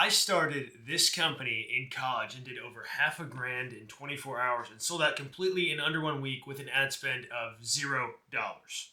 I started this company in college and did over half a grand in 24 hours and sold out completely in under 1 week with an ad spend of $0.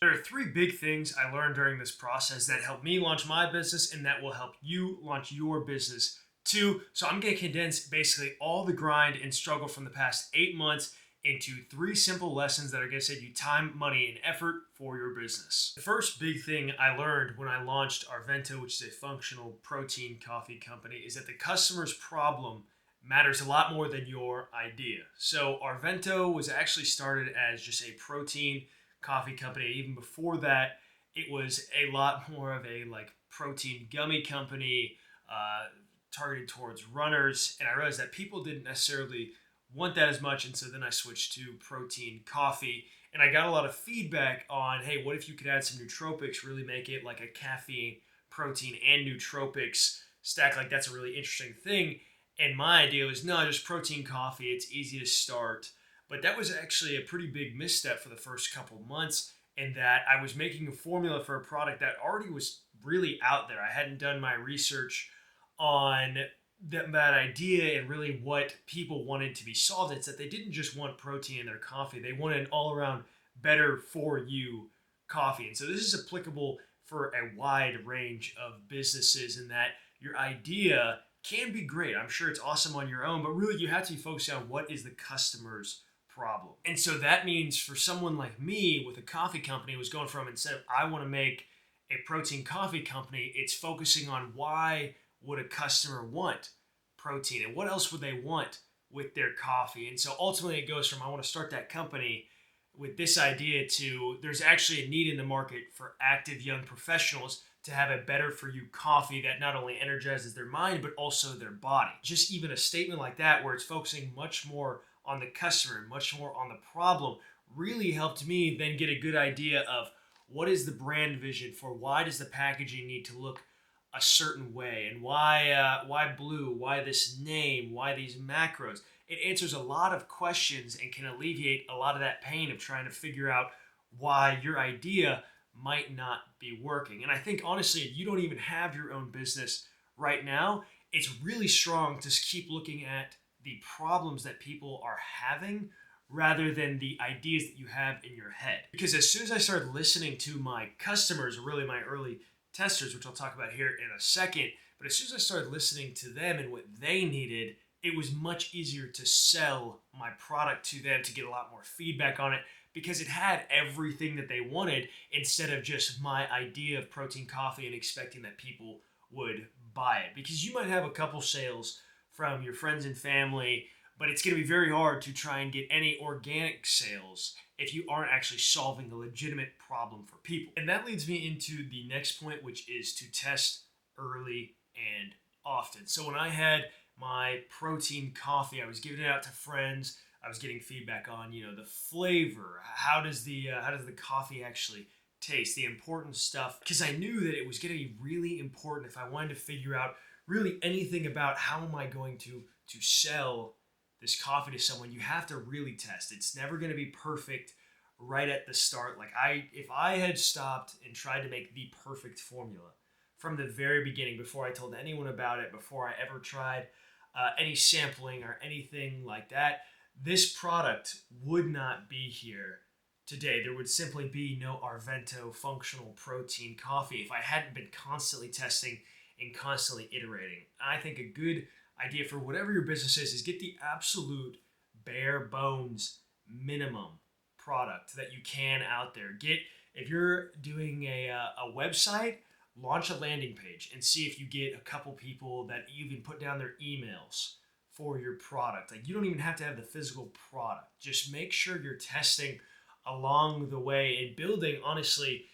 There are three big things I learned during this process that helped me launch my business and that will help you launch your business too. So I'm going to condense basically all the grind and struggle from the past 8 months into three simple lessons that are going to save you time, money, and effort for your business. The first big thing I learned when I launched Arvento, which is a functional protein coffee company, is that the customer's problem matters a lot more than your idea. So Arvento was actually started as just a protein coffee company. Even before that, it was a lot more of a protein gummy company targeted towards runners. And I realized that people didn't necessarily want that as much, and so then I switched to protein coffee, and I got a lot of feedback on, hey, what if you could add some nootropics, really make it like a caffeine, protein, and nootropics stack? Like, that's a really interesting thing. And my idea was, no, just protein coffee, it's easy to start. But that was actually a pretty big misstep for the first couple months, in that I was making a formula for a product that already was really out there. I hadn't done my research on that idea and really what people wanted to be solved. It's that they didn't just want protein in their coffee, they wanted an all-around better for you coffee. And so this is applicable for a wide range of businesses, in that your idea can be great. I'm sure it's awesome on your own, but really you have to be focusing on what is the customer's problem. And so that means for someone like me with a coffee company, was going from, instead of I want to make a protein coffee company, it's focusing on why would a customer want protein and what else would they want with their coffee. And so ultimately it goes from, I want to start that company with this idea, to there's actually a need in the market for active young professionals to have a better for you coffee that not only energizes their mind but also their body. Just even a statement like that, where it's focusing much more on the customer, much more on the problem, really helped me then get a good idea of what is the brand vision for, why does the packaging need to look a certain way, and why blue, why this name, why these macros. It answers a lot of questions and can alleviate a lot of that pain of trying to figure out why your idea might not be working. And I think honestly, if you don't even have your own business right now, it's really strong to keep looking at the problems that people are having rather than the ideas that you have in your head. Because as soon as I started listening to my customers, or really my early testers, which I'll talk about here in a second, but as soon as I started listening to them and what they needed, it was much easier to sell my product to them, to get a lot more feedback on it, because it had everything that they wanted, instead of just my idea of protein coffee and expecting that people would buy it. Because you might have a couple sales from your friends and family, but it's going to be very hard to try and get any organic sales if you aren't actually solving a legitimate problem for people. And that leads me into the next point, which is to test early and often. So when I had my protein coffee, I was giving it out to friends. I was getting feedback on, the flavor. How does the coffee actually taste? The important stuff, because I knew that it was going to be really important if I wanted to figure out really anything about how am I going to sell this coffee to someone. You have to really test. It's never going to be perfect right at the start. If I had stopped and tried to make the perfect formula from the very beginning, before I told anyone about it, before I ever tried any sampling or anything like that, this product would not be here today. There would simply be no Arvento functional protein coffee if I hadn't been constantly testing and constantly iterating. I think a good idea for whatever your business is get the absolute bare bones minimum product that you can out there. If you're doing a website, launch a landing page and see if you get a couple people that even put down their emails for your product. Like, you don't even have to have the physical product. Just make sure you're testing along the way and building, honestly,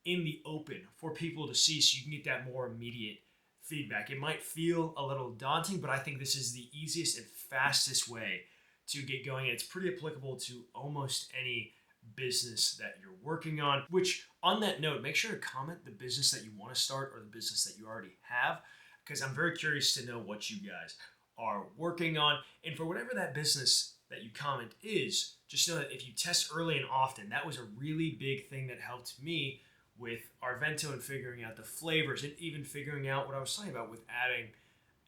in the open for people to see, so you can get that more immediate feedback. It might feel a little daunting, but I think this is the easiest and fastest way to get going. And it's pretty applicable to almost any business that you're working on. Which, on that note, make sure to comment the business that you want to start or the business that you already have, because I'm very curious to know what you guys are working on. And for whatever that business that you comment is, just know that if you test early and often, that was a really big thing that helped me with Arvento and figuring out the flavors, and even figuring out what I was talking about with adding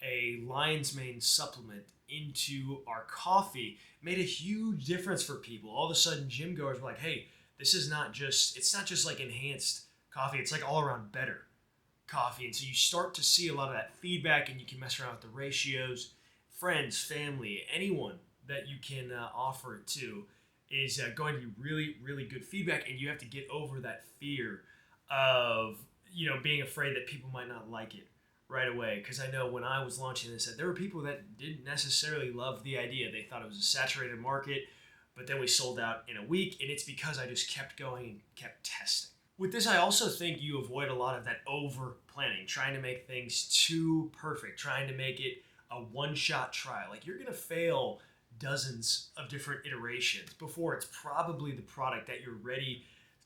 a lion's mane supplement into our coffee made a huge difference for people. All of a sudden, gym goers were like, hey, it's not just like enhanced coffee, it's like all around better coffee. And so you start to see a lot of that feedback, and you can mess around with the ratios. Friends, family, anyone that you can offer it to is going to be really, really good feedback. And you have to get over that fear of, being afraid that people might not like it right away. Because I know when I was launching this, that there were people that didn't necessarily love the idea. They thought it was a saturated market, but then we sold out in a week, and it's because I just kept going and kept testing. With this, I also think you avoid a lot of that over planning, trying to make things too perfect, trying to make it a one-shot trial. Like, you're gonna fail dozens of different iterations before it's probably the product that you're ready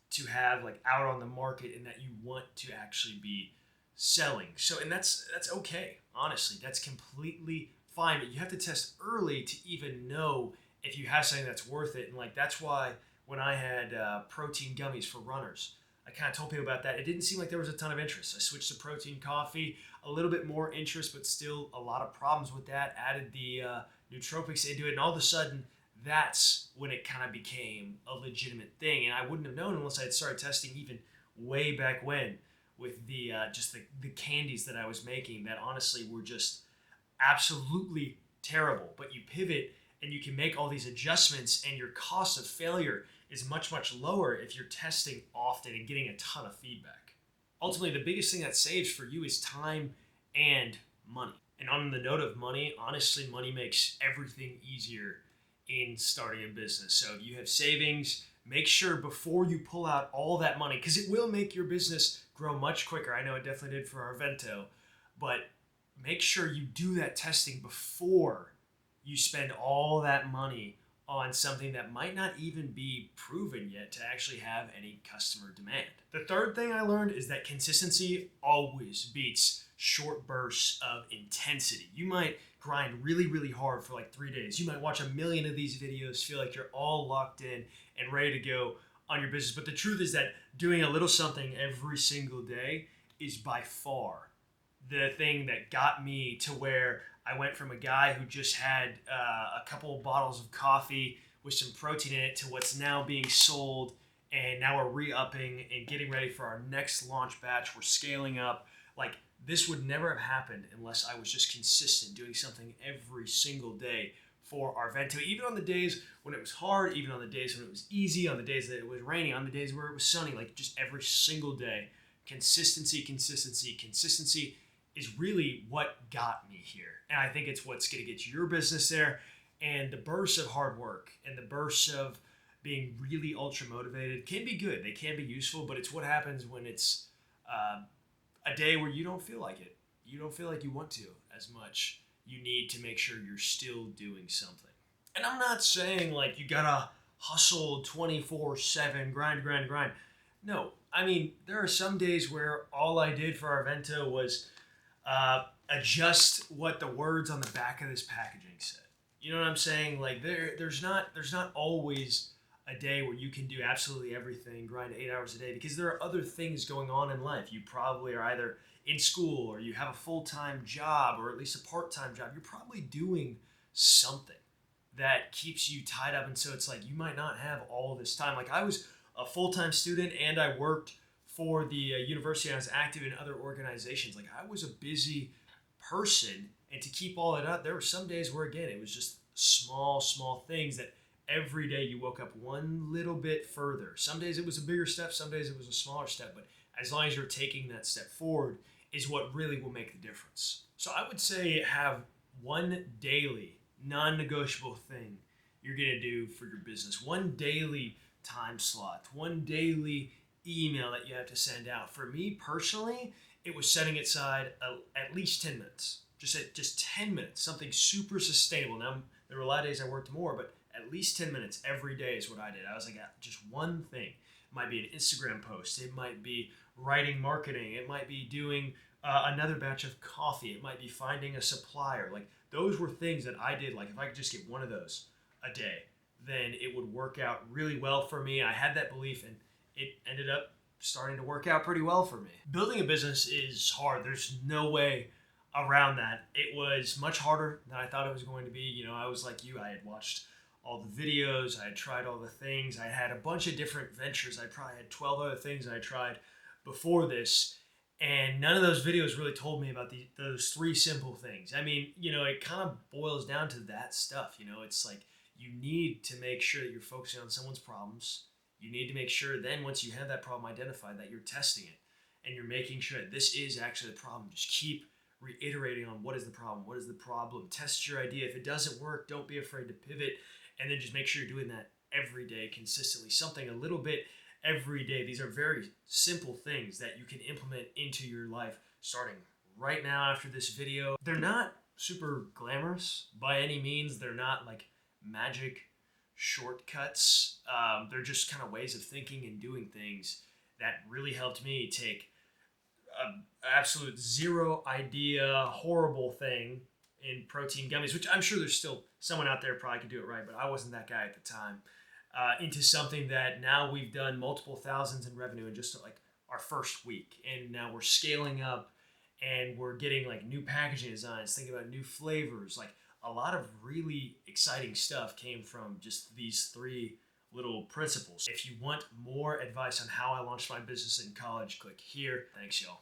to have like out on the market and that you want to actually be selling. So, and that's okay. Honestly, that's completely fine. But you have to test early to even know if you have something that's worth it. And like, that's why when I had protein gummies for runners, I kind of told people about that. It didn't seem like there was a ton of interest. I switched to protein coffee, a little bit more interest, but still a lot of problems with that. Added the nootropics into it, and all of a sudden, that's when it kind of became a legitimate thing. And I wouldn't have known unless I had started testing even way back when with the just the candies that I was making that honestly were just absolutely terrible. But you pivot and you can make all these adjustments, and your cost of failure is much, much lower if you're testing often and getting a ton of feedback. Ultimately, the biggest thing that saves for you is time and money. And on the note of money, honestly, money makes everything easier in starting a business. So if you have savings, make sure before you pull out all that money, because it will make your business grow much quicker. I know it definitely did for our Vento, but make sure you do that testing before you spend all that money on something that might not even be proven yet to actually have any customer demand. The third thing I learned is that consistency always beats short bursts of intensity. You might grind really, really hard for like 3 days. You might watch 1,000,000 of these videos, feel like you're all locked in and ready to go on your business. But the truth is that doing a little something every single day is by far the thing that got me to where I went from a guy who just had a couple of bottles of coffee with some protein in it to what's now being sold. And now we're re-upping and getting ready for our next launch batch. We're scaling up. Like, this would never have happened unless I was just consistent, doing something every single day for our Vento. Even on the days when it was hard, even on the days when it was easy, on the days that it was raining, on the days where it was sunny, like just every single day. Consistency, consistency, consistency is really what got me here. And I think it's what's going to get your business there. And the bursts of hard work and the bursts of being really ultra motivated can be good. They can be useful, but it's what happens when it's a day where you don't feel like it. You don't feel like you want to as much. You need to make sure you're still doing something. And I'm not saying like you gotta hustle 24/7, grind, grind, grind. No, I mean, there are some days where all I did for our Vento was adjust what the words on the back of this packaging said. You know what I'm saying? Like there's not always a day where you can do absolutely everything, grind 8 hours a day, because there are other things going on in life. You probably are either in school or you have a full-time job or at least a part-time job. You're probably doing something that keeps you tied up. And so it's like you might not have all this time. Like I was a full-time student and I worked for the university. I was active in other organizations. Like I was a busy person, and to keep all that up, there were some days where again it was just small things that every day you woke up one little bit further. Some days it was a bigger step, some days it was a smaller step, but as long as you're taking that step forward is what really will make the difference. So I would say have one daily non-negotiable thing you're going to do for your business, one daily time slot, one daily email that you have to send out. For me personally, it was setting aside at least 10 minutes. Just 10 minutes, something super sustainable. Now, there were a lot of days I worked more, but at least 10 minutes every day is what I did. I was like, just one thing. It might be an Instagram post. It might be writing marketing. It might be doing another batch of coffee. It might be finding a supplier. Like those were things that I did. Like if I could just get one of those a day, then it would work out really well for me. I had that belief, and it ended up starting to work out pretty well for me. Building a business is hard. There's no way around that. It was much harder than I thought it was going to be. You know, I was like you, I had watched all the videos, I had tried all the things, I had a bunch of different ventures. I probably had 12 other things I tried before this. And none of those videos really told me about those three simple things. I mean, you know, it kind of boils down to that stuff. You know, it's like you need to make sure that you're focusing on someone's problems. You need to make sure then once you have that problem identified that you're testing it and you're making sure that this is actually the problem. Just keep reiterating on what is the problem, what is the problem. Test your idea. If it doesn't work, don't be afraid to pivot, and then just make sure you're doing that every day consistently, something a little bit every day. These are very simple things that you can implement into your life starting right now after this video. They're not super glamorous by any means. They're not like magic shortcuts. They're just kind of ways of thinking and doing things that really helped me take an absolute zero idea, horrible thing in protein gummies, which I'm sure there's still someone out there probably could do it right, but I wasn't that guy at the time, into something that now we've done multiple thousands in revenue in just like our first week. And now we're scaling up and we're getting like new packaging designs, thinking about new flavors. Like a lot of really exciting stuff came from just these three little principles. If you want more advice on how I launched my business in college, click here. Thanks, y'all.